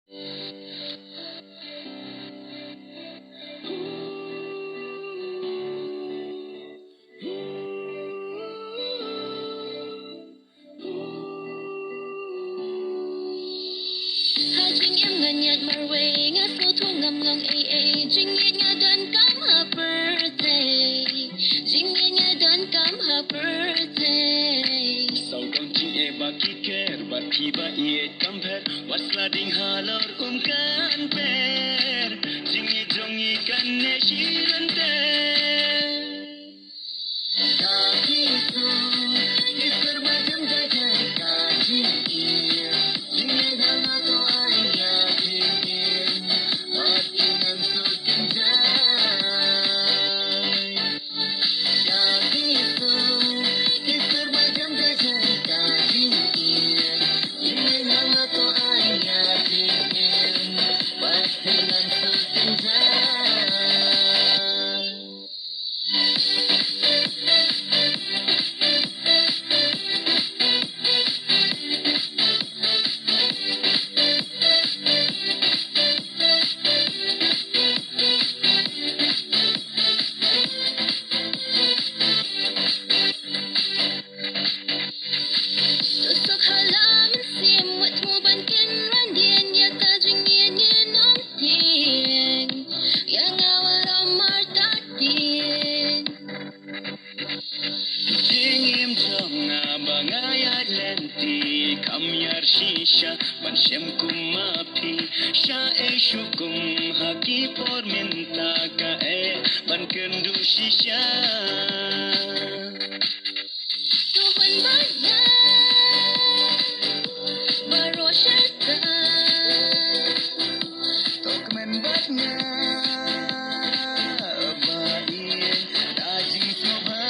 Jing em ngân nhạt mà way ngã phố thu ngầm lòng Jing yên ngã đơn cắm her birthday Jing yên ngã đơn cắm her birthday sau con chinh e ba ki ker ba ki ba e kamper wasla ding halor kan per Jing e jong e kan ne shiran te Shisha ban shem kumapi sha e shukum haki por minta ka e ban kendu shisha Tuhan bana baroshata Tokmen batnya baie dajing sobha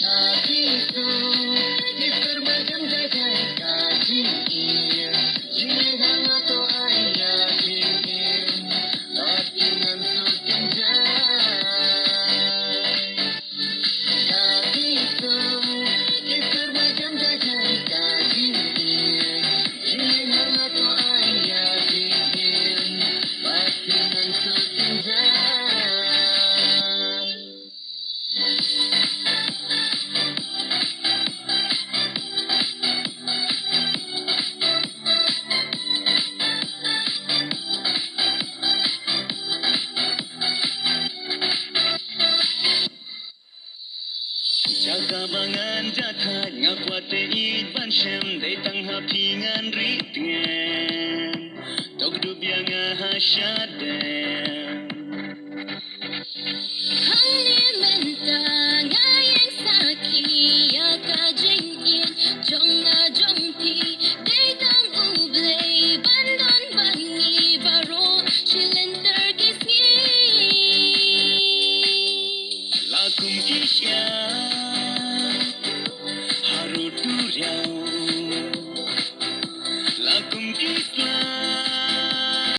tapi tu Jagabangan jatha ngakwate id ban shem dei tang ha pingan ritngen tok du bianga ha shaden Hang ni menta ngayang saki ya ka jing yin jong na jong ti dei tang ublay bandon bangi baro shilenter kisngi lakum kisya haru duriau lakum kisla